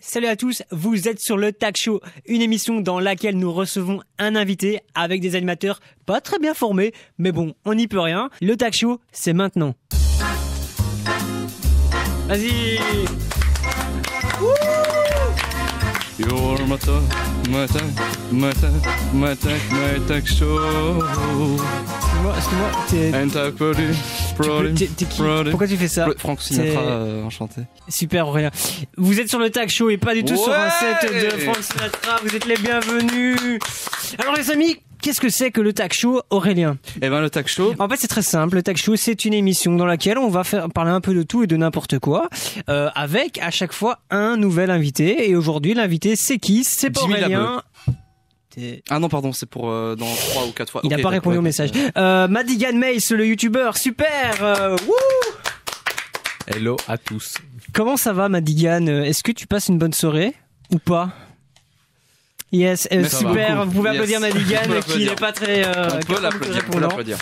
Salut à tous, vous êtes sur le Tag Show, une émission dans laquelle nous recevons un invité avec des animateurs pas très bien formés, mais bon, on n'y peut rien. Le Tag Show, c'est maintenant. Vas-y. Your my Tag Show. Excuse-moi, t'es... And Tag T'es qui ? Pourquoi tu fais ça ? Franck Sinatra, enchanté. Super Aurélien. Vous êtes sur le Tag Show et pas du tout sur un set de Franck Sinatra, vous êtes les bienvenus. Alors les amis, qu'est-ce que c'est que le Tag Show, Aurélien ? Eh ben le Tag Show. En fait, c'est très simple. Le Tag Show, c'est une émission dans laquelle on va parler un peu de tout et de n'importe quoi, avec à chaque fois un nouvel invité. Et aujourd'hui, l'invité, c'est qui ? C'est pas Aurélien. Ah non, pardon, c'est pour dans 3 ou 4 fois. Il n'a pas répondu au message. Madigan Mace, le youtubeur, super. Hello à tous. Comment ça va, Madigan ? Est-ce que tu passes une bonne soirée ou pas ? Yes, super. Vous pouvez applaudir Madigan, qui n'est pas très. On peut l'applaudir.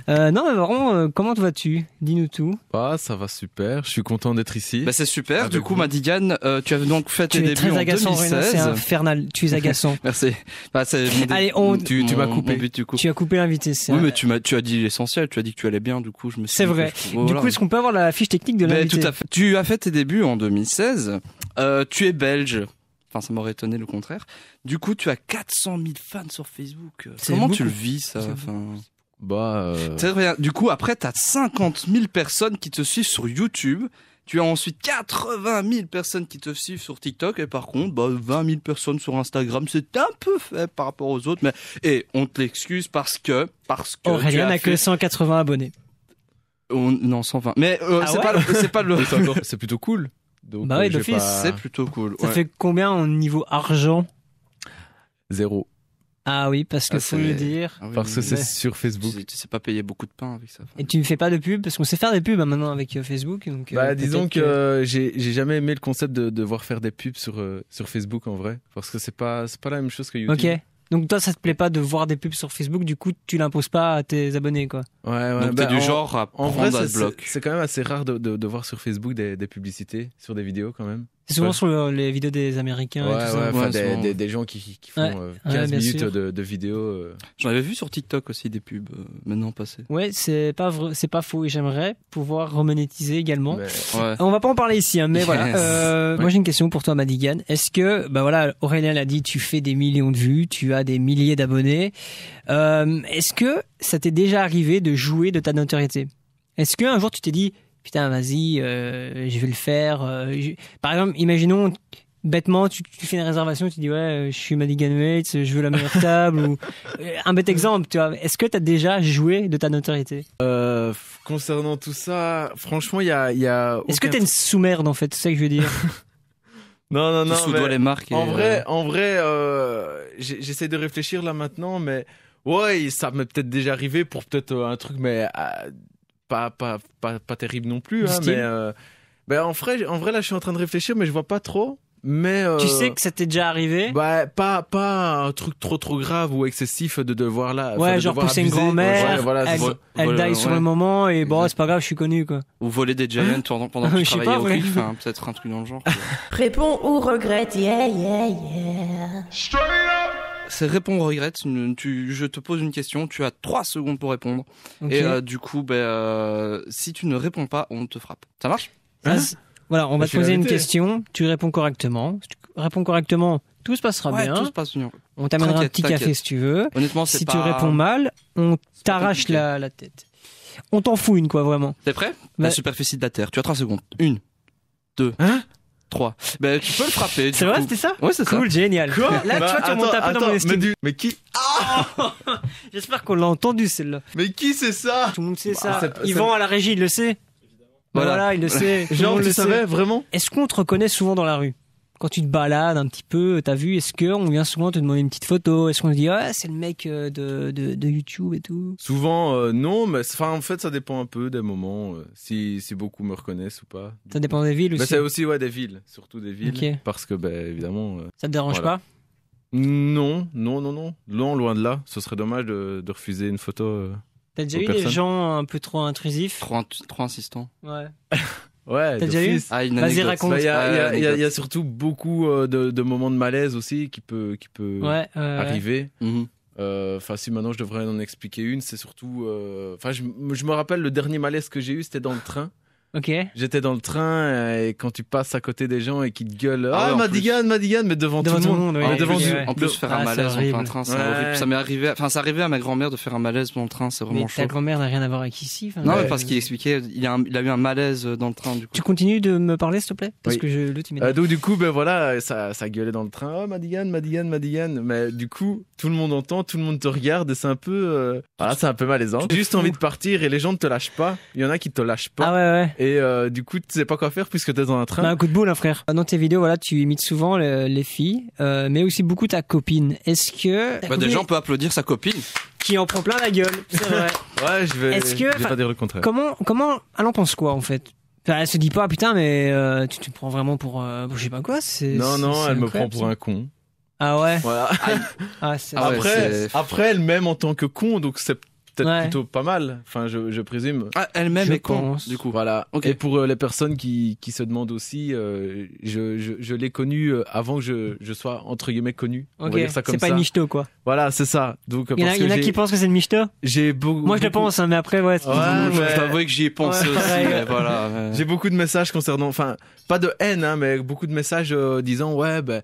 Non, mais vraiment, comment vas-tu ? Dis-nous tout. Ah, ça va super. Je suis content d'être ici. Bah c'est super. Du coup, Madigan, tu as donc fait tes débuts en 2016. C'est infernal. Tu es agaçant. Merci. Bah, c'est Allez, tu m'as coupé. Tu as coupé l'invité. Oui, mais tu as dit l'essentiel. Tu as dit que tu allais bien. Du coup, je me suis. C'est vrai. Du coup, est-ce qu'on peut avoir la fiche technique de l'invité ? Tout à fait. Tu as fait tes débuts en 2016. Tu es belge. Enfin, ça m'aurait étonné le contraire. Du coup, tu as 400 000 fans sur Facebook. Comment tu le vis, ça ? C'est rien. Du coup, après, t'as 50 000 personnes qui te suivent sur YouTube. Tu as ensuite 80 000 personnes qui te suivent sur TikTok. Et par contre, 20 000 personnes sur Instagram. C'est un peu fait par rapport aux autres. Mais, on te l'excuse parce que Aurélien n'a que 180 abonnés. Non, 120. Mais, c'est pas le... C'est plutôt cool. Donc, bah oui, d'office. C'est plutôt cool. Ça fait combien au niveau argent ? 0. Ah oui, parce que faut le dire. Ah oui, parce que c'est sur Facebook. Tu sais pas payer beaucoup de pain avec ça. Et tu ne fais pas de pub ? Parce qu'on sait faire des pubs maintenant avec Facebook. Donc, disons que j'ai jamais aimé le concept de devoir faire des pubs sur Facebook en vrai. Parce que c'est pas la même chose que YouTube. Ok. Donc toi, ça te plaît pas de voir des pubs sur Facebook, du coup, tu l'imposes pas à tes abonnés, quoi. Ouais. Donc t'es du genre à prendre vrai, Adblock. C'est quand même assez rare de voir sur Facebook des publicités, sur des vidéos quand même. C'est souvent sur les vidéos des Américains et tout ça. Des gens qui font 15 minutes de vidéos. J'en avais vu sur TikTok aussi des pubs maintenant passées. Ouais, c'est pas faux et j'aimerais pouvoir remonétiser également. Ouais. On va pas en parler ici, hein, mais yes. Voilà. Moi j'ai une question pour toi, Madigan. Est-ce que, Aurélien l'a dit, tu fais des millions de vues, tu as des milliers d'abonnés. Est-ce que ça t'est déjà arrivé de jouer de ta notoriété ? Est-ce qu'un jour tu t'es dit, putain, vas-y, je vais le faire. Par exemple, imaginons, bêtement, tu fais une réservation, tu dis, ouais, je suis Madigan Mates, je veux la meilleure table. Ou un bête exemple, tu vois. Est-ce que tu as déjà joué de ta notoriété ? Concernant tout ça, franchement, il y a Est-ce que t'es une sous-merde, en fait ? C'est ça que je veux dire. Non. Tu sous-dois les marques. En vrai, j'essaie de réfléchir là maintenant, mais ouais, ça m'est peut-être déjà arrivé pour peut-être un truc, mais pas terrible non plus, hein, mais en vrai là je suis en train de réfléchir, mais je vois pas trop. Mais tu sais que ça t'est déjà arrivé ? Pas un truc trop grave ou excessif de devoir là. Ouais, genre pousser une grand-mère, elle die sur le moment et c'est pas grave, je suis connu, quoi. Ou voler des Giants pendant que tu travaillais au CRIF, peut-être un truc dans le genre. Réponds ou regrette, yeah. C'est réponds ou regrette. Je te pose une question, tu as 3 secondes pour répondre. Okay. Et du coup, si tu ne réponds pas, on te frappe. Ça marche ? Voilà, on va te poser une question, tu réponds correctement. Si tu réponds correctement, tout se passera bien. Tout se passe bien. On t'amènera un petit café si tu veux. Honnêtement, si tu réponds mal, on t'arrache la tête. On t'en fout une, quoi, vraiment. T'es prêt ? La superficie de la Terre. Tu as 3 secondes. 1, 2, 3. Tu peux le frapper. C'est vrai, c'était ça ? Ouais, c'est ça. Cool, génial. Quoi ? Là, tu vois, tu remontes un peu dans mon estime. Mais qui ? J'espère qu'on l'a entendu, celle-là. Mais qui c'est ça ? Tout le monde sait ça. Yvan à la régie, il le sait. Voilà, il le sait. Genre, tu savais, vraiment ? Est-ce qu'on te reconnaît souvent dans la rue ? Quand tu te balades un petit peu, t'as vu, est-ce qu'on vient souvent te demander une petite photo ? Est-ce qu'on te dit, c'est le mec de YouTube et tout ? Souvent, non, mais en fait, ça dépend un peu des moments, si beaucoup me reconnaissent ou pas. Ça dépend des villes aussi ? Mais c'est aussi, des villes, surtout des villes. Okay. Parce que, évidemment... Ça te dérange pas ? Non, loin de là. Ce serait dommage de refuser une photo... T'as déjà eu des gens un peu trop intrusifs ? Trop insistants. Ouais. Ouais, T'as déjà eu d'office. Ah, une Vas-y, anecdote. raconte. Bah, il y a anecdote. surtout beaucoup de moments de malaise aussi qui peut Ouais, arriver. Mhm. Enfin, si maintenant je devrais en expliquer une, c'est surtout. Enfin, je me rappelle le dernier malaise que j'ai eu, c'était dans le train. Ok. J'étais dans le train et quand tu passes à côté des gens et qu'ils te gueulent, Ah ouais, en Madigan, mais devant tout le monde. oui. En Mais devant plus, du- ouais. en plus, faire un Ah, malaise c'est en plein horrible. train, c'est Ouais. horrible. Ça m'est arrivé, enfin, ça arrivait à ma grand-mère de faire un malaise dans le train, c'est vraiment Mais chaud. ta grand-mère n'a rien à voir avec ici. enfin, Non, Ouais. mais parce qu'il expliquait, il a eu un malaise dans le train, du coup. Tu continues de me parler, s'il te plaît? Parce Oui. que l'autre, il m'énerve. Donc du coup, ben voilà, ça gueulait dans le train. Oh, Madigan. Mais du coup, tout le monde entend, tout le monde te regarde et c'est un peu, voilà, c'est un peu malaisant. J'ai juste envie de partir et les gens ne te lâchent pas. Il y en a qui te lâchent pas. Ah ouais. Et du coup, tu sais pas quoi faire puisque t'es dans un train. Bah, un coup de boule, hein, frère. Dans tes vidéos, voilà, tu imites souvent les filles, mais aussi beaucoup ta copine. Est-ce que ta Bah, copine déjà, on peut applaudir sa copine. qui en prend plein la gueule, c'est vrai. Ouais, Est-ce que- je vais pas dire le contraire. Comment elle en pense quoi en fait? Enfin, elle se dit pas putain, mais tu te prends vraiment pour je sais pas quoi. Non, elle me prend incroyable, pour ça. un con. Ah ouais. Voilà. Ah c'est. Ah ouais, c'est- Après, elle m'aime en tant que con, donc c'est peut-être Ouais. plutôt pas mal. Enfin, je présume. Ah, elle-même Je est con, pense. du coup. Voilà. Ok. Et pour les personnes qui se demandent aussi, je l'ai connue avant que je sois entre guillemets connu. On Ok. va dire ça comme C'est pas ça. une michto quoi. Voilà, c'est ça. Donc Il y en a, parce il y en que a qui pensent que c'est une michto. j'ai beaucoup. Moi je le pense, hein, mais après ouais. c'est- Ouais, Je mais- t'avoue que j'y ai pensé Ouais, aussi, pareil. mais voilà. J'ai beaucoup de messages concernant, enfin, pas de haine, hein, mais beaucoup de messages disant ouais, ben.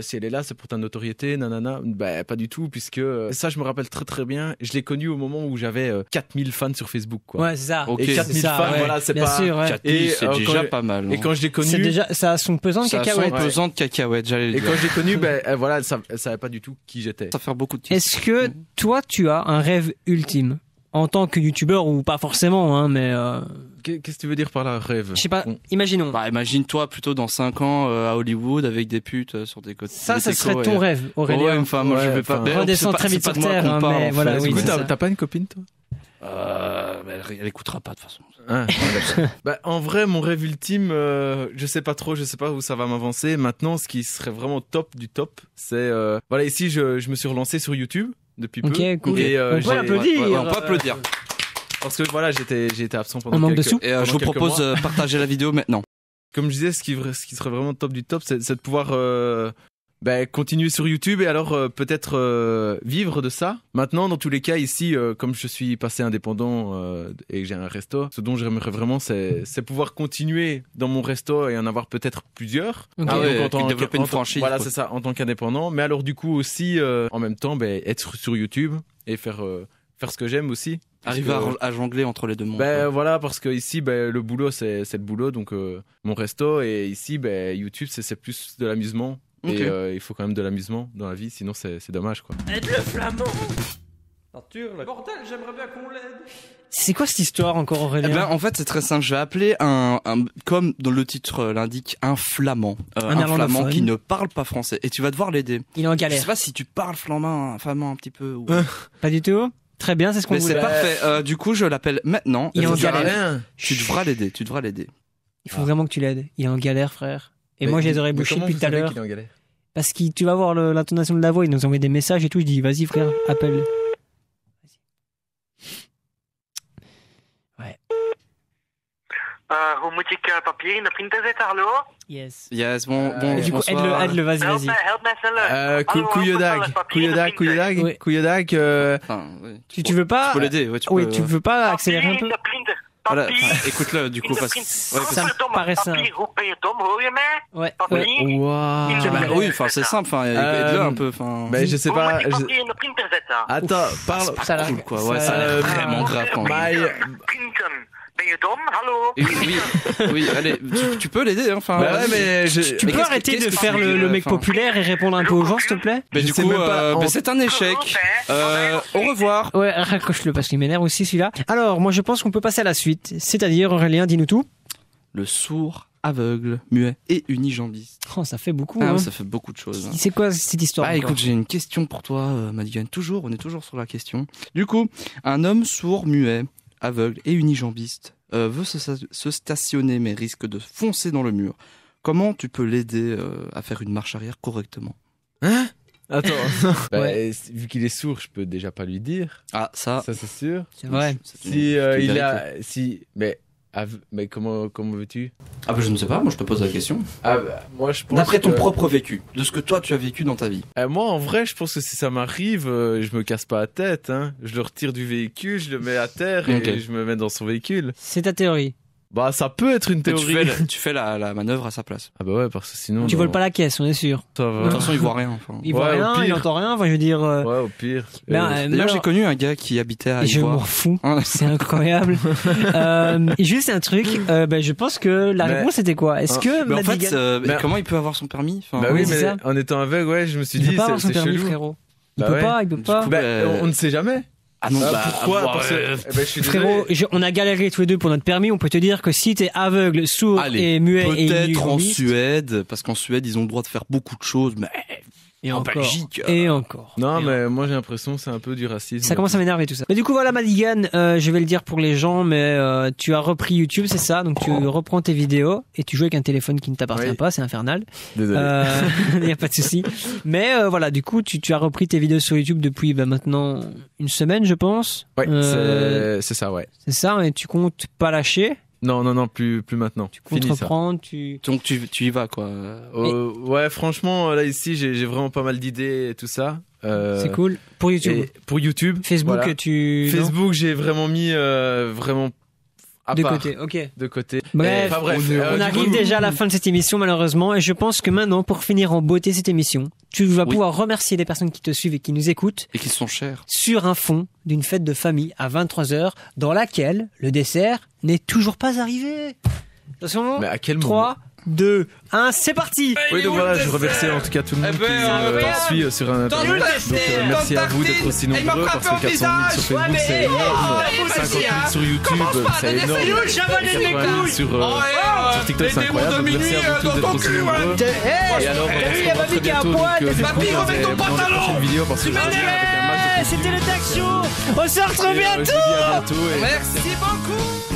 Si elle est là, c'est pour ta notoriété, nanana. Ben, pas du tout, puisque ça, je me rappelle très très bien. Je l'ai connue au moment où j'avais 4000 fans sur Facebook, quoi. Ouais, c'est ça. Ok. Et C'est 4000 ça, fans, ouais. voilà, c'est Bien pas. sûr, ouais. Et, c'est quand déjà j'ai- pas mal. Et quand je l'ai connue, C'est déjà, ça a son pesant de ça a cacahuètes. son pesant de cacahuètes, j'allais le et dire. quand je l'ai connue, ben voilà, elle savait pas du tout qui j'étais. Ça fait beaucoup de Est-ce que toi tu as un rêve ultime en tant que youtubeur ou pas forcément, hein, mais Qu'est-ce que tu veux dire par là, rêve? je sais pas. Bon. Imaginons. Bah, imagine-toi plutôt dans 5 ans à Hollywood avec des putes sur des côtés. Ça des serait décos ton et- rêve, Aurélien. Ouais, enfin, moi je Ouais, vais pas. enfin, Mais redescends c'est pas- très vite c'est pas sur de moi terre, qu'on hein, parle, mais en voilà, fait. oui, Du coup, c'est ça. t'as pas une copine, toi? Elle écoutera pas de toute façon. Hein, bah, en vrai, mon rêve ultime, je sais pas trop, je sais pas où ça va m'avancer. Maintenant, ce qui serait vraiment top du top, c'est voilà, ici je me suis relancé sur YouTube depuis peu. Ok, cool. Et On peut j'ai- applaudir. Ouais, on peut applaudir. parce que voilà, j'ai été absent pendant On manque de quelques sous. Et je pendant vous quelques propose mois. de partager la vidéo maintenant. Comme je disais, ce qui serait vraiment top du top, c'est de pouvoir continuer sur YouTube et alors peut-être vivre de ça. Maintenant, dans tous les cas, ici, comme je suis passé indépendant et que j'ai un resto, ce dont j'aimerais vraiment, c'est pouvoir continuer dans mon resto et en avoir peut-être plusieurs. Ok. Ah ouais, Donc, développer une franchise, Voilà, quoi. c'est ça, en tant qu'indépendant. Mais alors du coup aussi, en même temps, être sur YouTube et faire ce que j'aime aussi. Arriver Parce que- à jongler entre les deux mondes. Ben quoi. voilà, parce que ici, le boulot, c'est le boulot, donc mon resto, et ici, YouTube, c'est plus de l'amusement. Ok. Et il faut quand même de l'amusement dans la vie, sinon c'est dommage, quoi. Aide le flamand. Arthur, le bordel, j'aimerais bien qu'on l'aide. C'est quoi cette histoire encore, Eh Aurélien? ben, en fait, c'est très simple. Je vais appeler comme dans le titre l'indique, un flamand. Un Un flamand néerlandophone. qui ne parle pas français. Et tu vas devoir l'aider. Il est en Je galère. sais pas si tu parles flamand un petit peu. Ou... Pas du tout. Très bien, c'est ce qu'on Mais c'est voulait. parfait. Du coup, je l'appelle maintenant. Il est en Je dirai galère. rien. Tu devras l'aider. Il faut vraiment que tu l'aides. Il est en galère, frère. Et moi, je les aurais bouchés depuis tout à l'heure. Parce que tu vas voir l'intonation de la voix, il nous envoie des messages et tout. Je dis, vas-y, frère, appelle. Hoe moet ik papier in de printer zetten, hallo? Yes. Yes, bon, Et du coup, bonsoir. aide-le, vas-y, Help vas-y. mij sneller. Hallo, Koeiedag, papier in de printer. Koeiedag, Enfin, ouais, Tu veux pas. tu peux l'aider, ouais, tu Oui, peux. tu veux pas accélérer un Papier peu? in de printer. Voilà, Papier enfin, écoute-le, du coup, in de parce printer. ouais, parce- Ça me Verdomme, paraît simple. papier, roepen, Tom, hoor je mij? Ouais. Papier. ouais. Waouh. Je Bah, vais oui, enfin, c'est simple, enfin, aide-le un peu, enfin. Ben, je sais Hoe pas. moet ik papier in de printer zetten? Attends, parle. Ça a l'air cool, quoi. Ouais, ça- ça a l'air Euh, vraiment grave quand même. Maï. Printen. Ben je dom? Hallo? Oui, allez, tu peux l'aider, hein, enfin. Bah ouais, mais Tu Mais peux qu'est-ce arrêter que de tu faire dis, le mec enfin populaire et répondre un peu aux gens, s'il te plaît? Mais Je du sais coup, même pas, en- c'est un échec. Au revoir. Ouais, raccroche-le parce qu'il m'énerve aussi celui-là. Alors, moi je pense qu'on peut passer à la suite. C'est-à-dire, Aurélien, dis-nous tout. Le sourd, aveugle, muet et unijambiste. Oh, ça fait beaucoup. Ah hein. oui, ça fait beaucoup de choses. hein. C'est quoi cette histoire Ah, encore écoute, j'ai une question pour toi, Madigan. On est toujours sur la question. Du coup, un homme sourd, muet, aveugle et unijambiste veut se stationner mais risque de foncer dans le mur. Comment tu peux l'aider à faire une marche arrière correctement? Attends. Ouais. Vu qu'il est sourd, je peux déjà pas lui dire. Ah, ça, Ça, c'est sûr. C'est vrai. c'est une Si vérité. mais Mais comment veux-tu? Ah bah je ne sais pas, moi je te pose la question. Moi je pense d'après ton propre vécu, de ce que toi tu as vécu dans ta vie. Moi en vrai je pense que si ça m'arrive, je me casse pas la tête, hein. Je le retire du véhicule, je le mets à terre et je me mets dans son véhicule. C'est ta théorie. Bah ça peut être une théorie. Tu fais la manœuvre à sa place. Ah bah ouais, parce que sinon... Tu voles pas la caisse, on est sûr. Ça va. De toute façon il voit rien. Enfin. Il voit rien, il entend rien, enfin je veux dire... Ouais, au pire. D'ailleurs j'ai connu un gars qui habitait à Je Ivoire. m'en fous, c'est incroyable. Juste un truc, je pense que la réponse c'était quoi? Est-ce que mais en Madigan... fait, comment il peut avoir son permis? Enfin, bah oui, c'est mais ça. en étant aveugle, ouais, je me suis dit, il peut pas avoir son c'est permis, chelou. frérot. Il Bah peut ouais. pas, il peut pas. Coup, on ne sait jamais. Ah non, pourquoi? Parce que, je suis frérot, on a galéré tous les deux pour notre permis. On peut te dire que si t'es aveugle, sourd et muet et peut-être en Suède, parce qu'en Suède ils ont le droit de faire beaucoup de choses, mais et en encore, Belgique. Et encore. Non, mais moi j'ai l'impression que c'est un peu du racisme. Ça commence à m'énerver tout ça. Mais du coup voilà Madigan, je vais le dire pour les gens, mais tu as repris YouTube, c'est ça? Donc tu reprends tes vidéos et tu joues avec un téléphone qui ne t'appartient pas, c'est infernal. Désolé. Il n'y a pas de souci. Mais voilà, du coup tu as repris tes vidéos sur YouTube depuis maintenant une semaine, je pense. Ouais, c'est ça, ouais. C'est ça, et tu comptes pas lâcher? Non, plus maintenant. Tu comptes Fini, reprendre, Donc tu y vas quoi. Ouais, franchement, là ici, j'ai vraiment pas mal d'idées et tout ça. C'est cool. Pour YouTube. Pour YouTube. Facebook, voilà. Facebook, j'ai vraiment mis vraiment à de part. Côté, ok. De côté. Bref, on arrive déjà à la fin de cette émission malheureusement, et je pense que maintenant, pour finir en beauté cette émission, tu vas pouvoir remercier les personnes qui te suivent et qui nous écoutent. Et qui sont chères. Sur un fond d'une fête de famille à 23h, dans laquelle le dessert n'est toujours pas arrivé. Attention, mais à quel 3, 2, 1, c'est parti. Oui, donc voilà, je remercie en tout cas tout le monde qui me suit sur Internet. Donc merci à vous d'être aussi nombreux, parce que 400 000 sur Facebook c'est énorme, 50 000 sur YouTube c'est énorme, 80 000 sur TikTok c'est incroyable. Donc merci à vous tous d'être aussi nombreux. Et alors on se revoit très bientôt dans la prochaine vidéo, parce que je reviens avec un match. C'était le Tech Show. On se retrouve bientôt. Merci beaucoup.